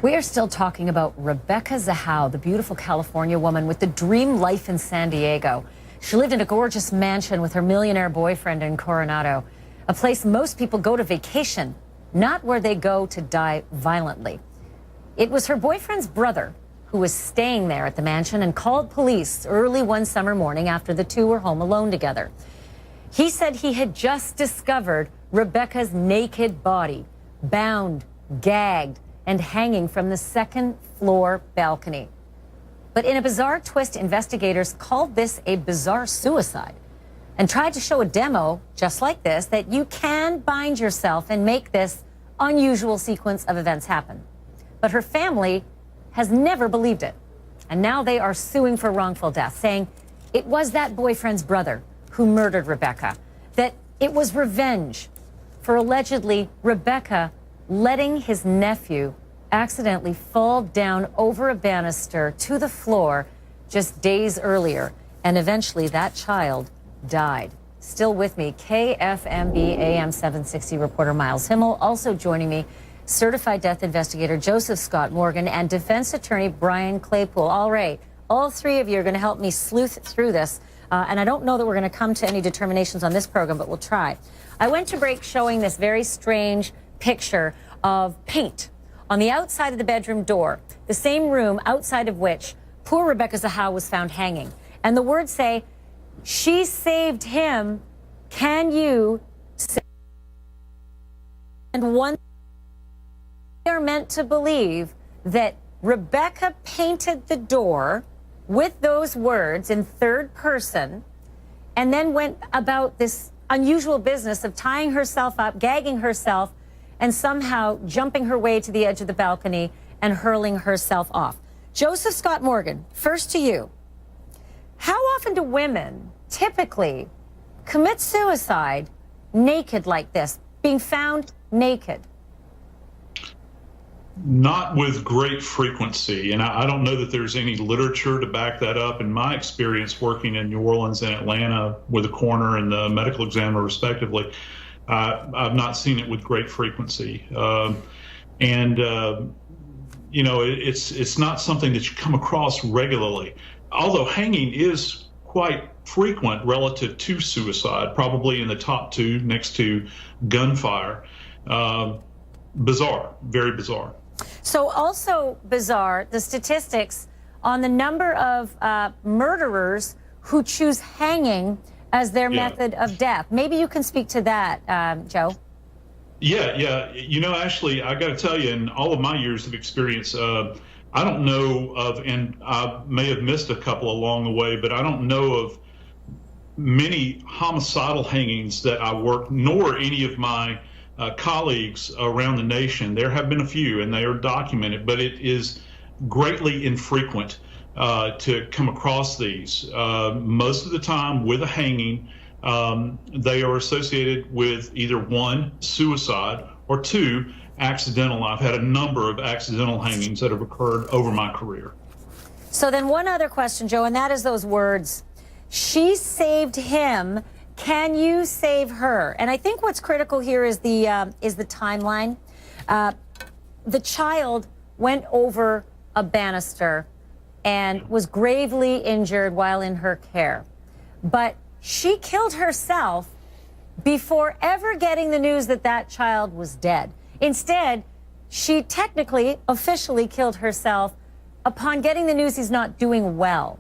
We are still talking about Rebecca Zahau, the beautiful California woman with the dream life in San Diego. She lived in a gorgeous mansion with her millionaire boyfriend in Coronado, a place most people go to vacation, not where they go to die violently. It was her boyfriend's brother who was staying there at the mansion and called police early one summer morning after the two were home alone together. He said he had just discovered Rebecca's naked body, bound, gagged, and hanging from the second floor balcony. But in a bizarre twist, investigators called this a bizarre suicide and tried to show a demo just like this, that you can bind yourself and make this unusual sequence of events happen. But her family has never believed it. And now they are suing for wrongful death, saying it was that boyfriend's brother who murdered Rebecca, that it was revenge for allegedly Rebecca letting his nephew accidentally fall down over a banister to the floor just days earlier, and eventually that child died. Still with me, KFMB AM 760 reporter Miles Himmel, also joining me, certified death investigator Joseph Scott Morgan and defense attorney Brian Claypool. All right, all three of you are going to help me sleuth through this, and I don't know that we're going to come to any determinations on this program, but we'll try. I went to break showing this very strange picture of paint on the outside of the bedroom door, the same room outside of which poor Rebecca Zahau was found hanging. And the words say, "She saved him, can you save?" And one, they are meant to believe that Rebecca painted the door with those words in third person and then went about this unusual business of tying herself up, gagging herself, and somehow jumping her way to the edge of the balcony and hurling herself off. Joseph Scott Morgan, first to you. How often do women typically commit suicide naked like this, being found naked? Not with great frequency, and I don't know that there's any literature to back that up. In my experience working in New Orleans and Atlanta with the coroner and the medical examiner respectively, I've not seen it with great frequency. You know, it's not something that you come across regularly, although hanging is quite frequent relative to suicide, probably in the top two next to gunfire. Bizarre, very bizarre. So also bizarre, the statistics on the number of murderers who choose hanging as their method of death. Maybe you can speak to that, Joe. Yeah. You know, Ashley, I got to tell you, in all of my years of experience, I don't know of, and I may have missed a couple along the way, but I don't know of many homicidal hangings that I worked, nor any of my colleagues around the nation. There have been a few, and they are documented, but it is greatly infrequent to come across these. Most of the time with a hanging, they are associated with either one, suicide, or two, accidental. I've had a number of accidental hangings that have occurred over my career. So then one other question, Joe, and that is those words, "She saved him, can you save her?" And I think what's critical here is the timeline. The child went over a banister and was gravely injured while in her care. But she killed herself before ever getting the news that that child was dead. Instead, she technically, officially killed herself upon getting the news he's not doing well.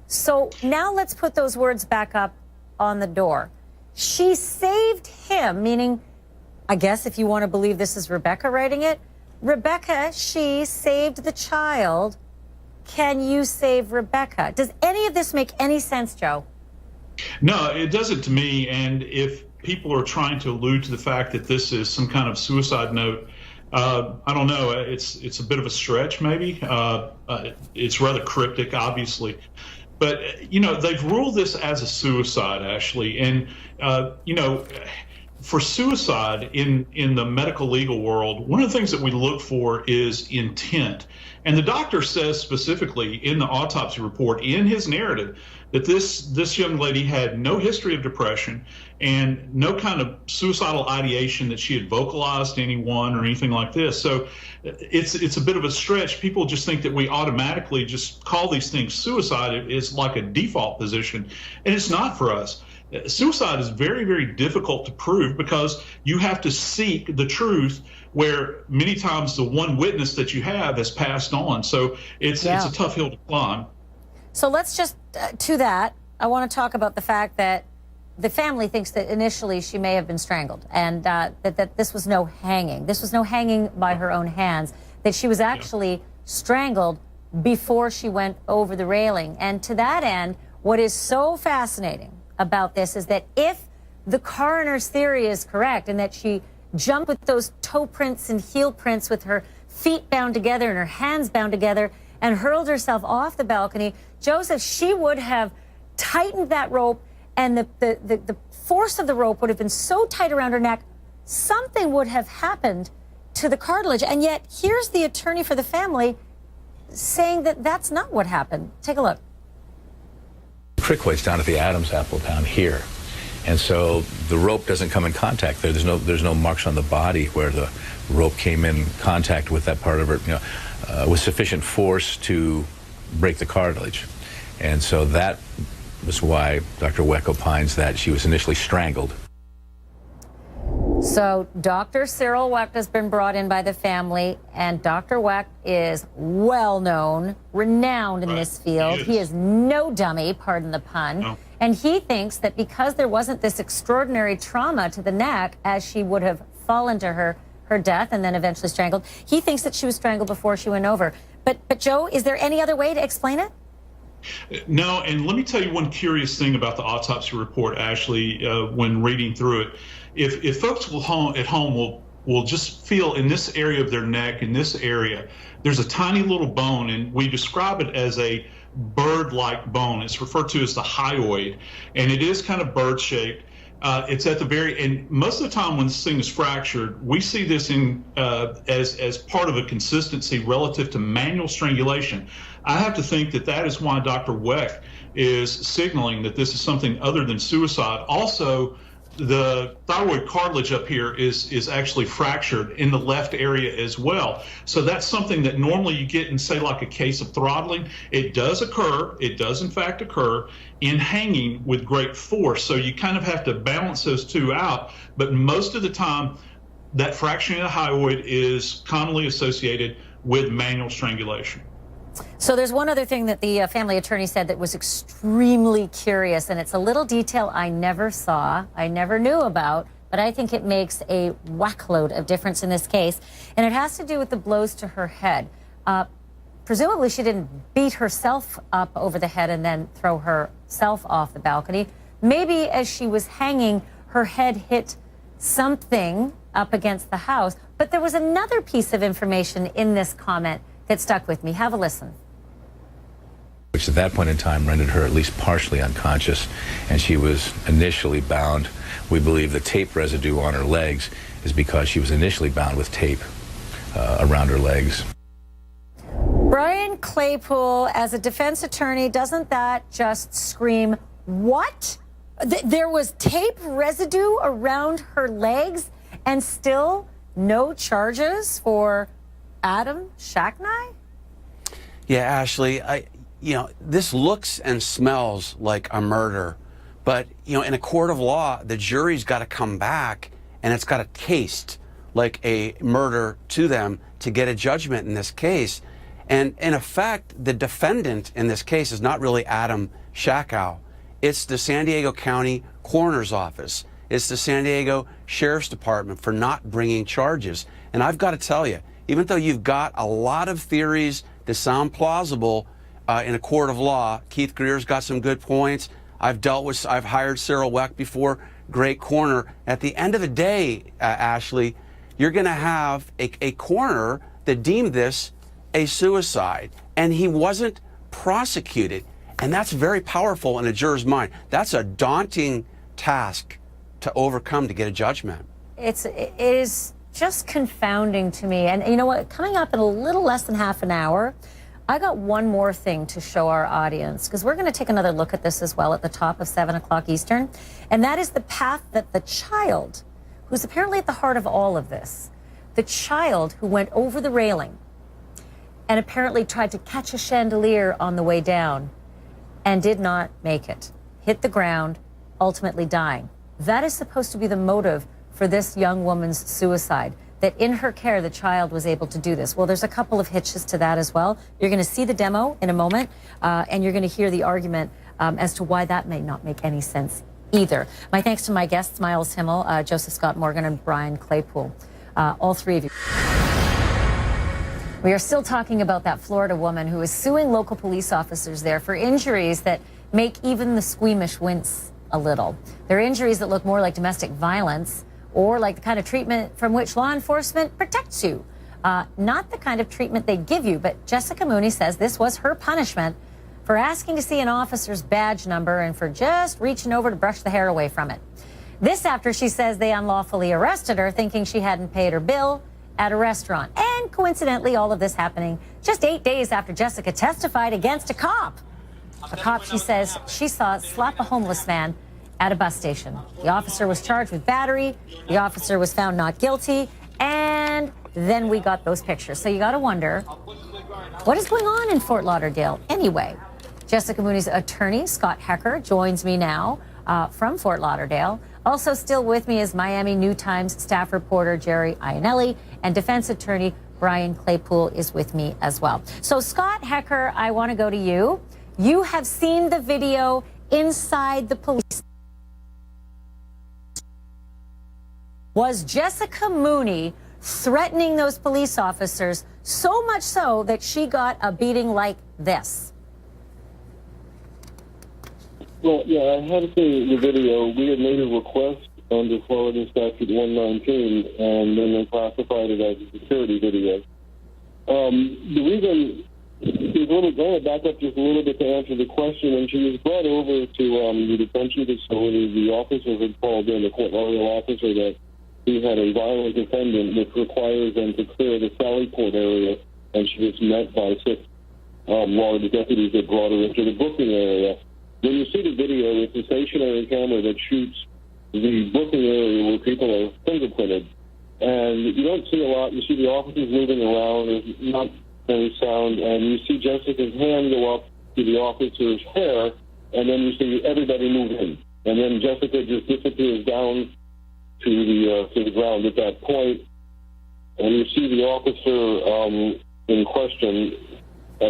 So now let's put those words back up on the door. She saved him, meaning, I guess if you want to believe this is Rebecca writing it, Rebecca, she saved the child. Can you save Rebecca? Does any of this make any sense, Joe? No, it doesn't to me. And if people are trying to allude to the fact that this is some kind of suicide note, I don't know. It's a bit of a stretch, maybe. It's rather cryptic, obviously. But, you know, they've ruled this as a suicide, Ashley. And, you know, for suicide in the medical legal world, one of the things that we look for is intent. And the doctor says specifically in the autopsy report, in his narrative, that this young lady had no history of depression and no kind of suicidal ideation that she had vocalized to anyone or anything like this. So it's a bit of a stretch. People just think that we automatically just call these things suicide. It's like a default position, and it's not for us. Suicide is very, very difficult to prove because you have to seek the truth where many times the one witness that you have has passed on. So it's a tough hill to climb. So let's just, to that, I want to talk about the fact that the family thinks that initially she may have been strangled and that this was no hanging. This was no hanging by her own hands, that she was actually strangled before she went over the railing. And to that end, what is so fascinating about this is that if the coroner's theory is correct and that she jumped with those toe prints and heel prints with her feet bound together and her hands bound together and hurled herself off the balcony, Joseph, she would have tightened that rope, and the force of the rope would have been so tight around her neck, something would have happened to the cartilage. And yet here's the attorney for the family saying that that's not what happened. Take a look. Crickways down at the Adams apple down here, and so the rope doesn't come in contact there. There's no marks on the body where the rope came in contact with that part of her, with sufficient force to break the cartilage. And so that was why Dr. Weck opines that she was initially strangled. So Dr. Cyril Weck has been brought in by the family, and Dr. Weck is well known, renowned in this field. He is no dummy, pardon the pun. No. And he thinks that because there wasn't this extraordinary trauma to the neck, as she would have fallen to her death and then eventually strangled, he thinks that she was strangled before she went over. But Joe, is there any other way to explain it? No, and let me tell you one curious thing about the autopsy report, Ashley, when reading through it. If folks at home will just feel in this area of their neck, in this area, there's a tiny little bone, and we describe it as a bird-like bone. It's referred to as the hyoid, and it is kind of bird-shaped. It's at the very end. Most of the time when this thing is fractured, we see this in as part of a consistency relative to manual strangulation. I have to think that that is why Dr. Weck is signaling that this is something other than suicide. Also, the thyroid cartilage up here is actually fractured in the left area as well. So that's something that normally you get in, say, like a case of throttling. It does occur, it does in fact occur in hanging with great force. So you kind of have to balance those two out. But most of the time, that fracturing of the hyoid is commonly associated with manual strangulation. So there's one other thing that the family attorney said that was extremely curious, and it's a little detail I never saw, I never knew about, but I think it makes a whackload of difference in this case, and it has to do with the blows to her head. Presumably she didn't beat herself up over the head and then throw herself off the balcony. Maybe as she was hanging, her head hit something up against the house. But there was another piece of information in this comment that stuck with me. Have a listen. Which at that point in time rendered her at least partially unconscious, and she was initially bound. We believe the tape residue on her legs is because she was initially bound with tape around her legs. Brian Claypool, as a defense attorney, doesn't that just scream, what? There was tape residue around her legs and still no charges for Adam Shacknai? Yeah, Ashley, this looks and smells like a murder, but, in a court of law, the jury's got to come back and it's got to taste like a murder to them to get a judgment in this case. And in effect, the defendant in this case is not really Adam Shacknai. It's the San Diego County Coroner's Office. It's the San Diego Sheriff's Department for not bringing charges. And I've got to tell you, even though you've got a lot of theories that sound plausible in a court of law, Keith Greer's got some good points. I've hired Cyril Weck before, great coroner. At the end of the day, Ashley, you're going to have a coroner that deemed this a suicide, and he wasn't prosecuted. And that's very powerful in a juror's mind. That's a daunting task to overcome to get a judgment. It is just confounding to me. And you know what? Coming up in a little less than half an hour, I got one more thing to show our audience, because we're going to take another look at this as well at the top of 7 o'clock Eastern. And that is the path that the child, who's apparently at the heart of all of this, the child who went over the railing and apparently tried to catch a chandelier on the way down and did not make it, hit the ground, ultimately dying. That is supposed to be the motive for this young woman's suicide, that in her care the child was able to do this. Well, there's a couple of hitches to that as well. You're going to see the demo in a moment, and you're going to hear the argument as to why that may not make any sense either. My thanks to my guests, Miles Himmel, Joseph Scott Morgan, and Brian Claypool, all three of you. We are still talking about that Florida woman who is suing local police officers there for injuries that make even the squeamish wince a little. They're injuries that look more like domestic violence or like the kind of treatment from which law enforcement protects you. Not the kind of treatment they give you, but Jessica Mooney says this was her punishment for asking to see an officer's badge number and for just reaching over to brush the hair away from it. This after she says they unlawfully arrested her thinking she hadn't paid her bill at a restaurant. And coincidentally, all of this happening just 8 days after Jessica testified against a cop. A cop, she says, she saw slap a homeless man at a bus station. The officer was charged with battery. The officer was found not guilty. And then we got those pictures. So you got to wonder, what is going on in Fort Lauderdale anyway? Jessica Mooney's attorney, Scott Hecker, joins me now from Fort Lauderdale. Also still with me is Miami New Times staff reporter Jerry Ionelli, and defense attorney Brian Claypool is with me as well. So Scott Hecker, I want to go to you. You have seen the video inside the police. Was Jessica Mooney threatening those police officers so much so that she got a beating like this? Well, yeah, I had seen the video. We had made a request under Florida Statute 119, and then they classified it as a security video. The reason is going to back up just a little bit to answer the question. When she was brought over to the detention facility, the officer had called in, the Fort Lauderdale officer, that he had a violent defendant, which requires them to clear the Sally Port area, and she was met by 6 Florida deputies that brought her into the booking area. When you see the video, it's a stationary camera that shoots the booking area where people are fingerprinted. And you don't see a lot. You see the officers moving around. There's not any sound. And you see Jessica's hand go up to the officer's hair, and then you see everybody move in. And then Jessica just disappears down to the ground at that point. And you see the officer in question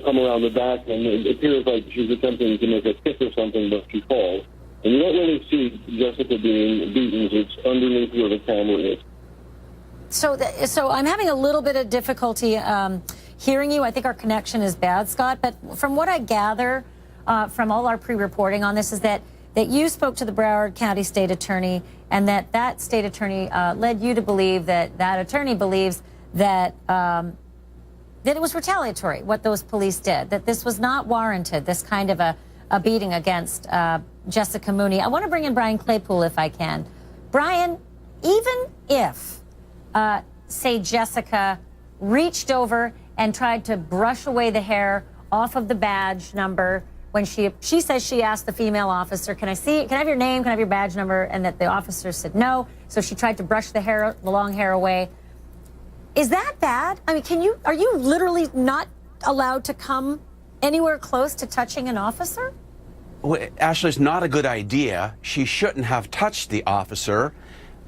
come around the back, and it appears like she's attempting to make a kick or something, but she falls. And you don't really see Jessica being beaten. It's underneath where the camera is. So I'm having a little bit of difficulty hearing you. I think our connection is bad, Scott. But from what I gather from all our pre-reporting on this is that you spoke to the Broward County State Attorney, and that state attorney led you to believe that attorney believes that it was retaliatory, what those police did, that this was not warranted, this kind of a beating against Jessica Mooney. I want to bring in Brian Claypool if I can. Brian, even if, say, Jessica reached over and tried to brush away the hair off of the badge number when she says she asked the female officer, can I have your name, can I have your badge number, and that the officer said no, so she tried to brush the long hair away. Is that bad? I mean, are you literally not allowed to come anywhere close to touching an officer? Well, Ashley, it's not a good idea. She shouldn't have touched the officer,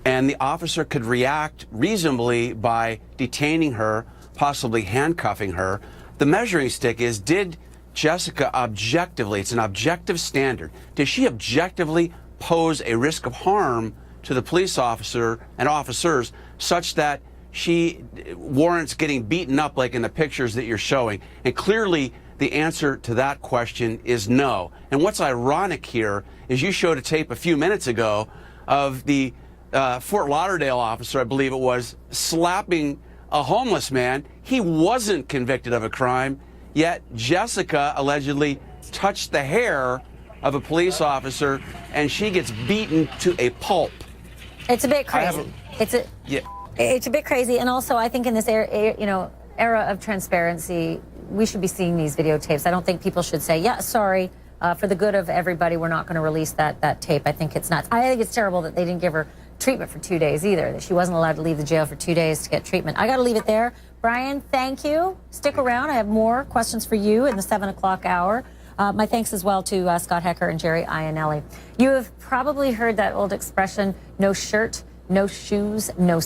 and the officer could react reasonably by detaining her, possibly handcuffing her. The measuring stick is, did Jessica objectively, it's an objective standard, did she objectively pose a risk of harm to the police officer and officers such that she warrants getting beaten up like in the pictures that you're showing? And clearly the answer to that question is no. And what's ironic here is you showed a tape a few minutes ago of the Fort Lauderdale officer, I believe it was, slapping a homeless man. He wasn't convicted of a crime, yet Jessica allegedly touched the hair of a police officer, and she gets beaten to a pulp. It's a bit crazy. It's a bit crazy, and also I think in this era of transparency, we should be seeing these videotapes. I don't think people should say, yeah, sorry, for the good of everybody, we're not going to release that tape. I think it's nuts. I think it's terrible that they didn't give her treatment for 2 days either, that she wasn't allowed to leave the jail for 2 days to get treatment. I got to leave it there. Brian, thank you. Stick around. I have more questions for you in the 7 o'clock hour. My thanks as well to Scott Hecker and Jerry Ionelli. You have probably heard that old expression, no shirt, no shoes, no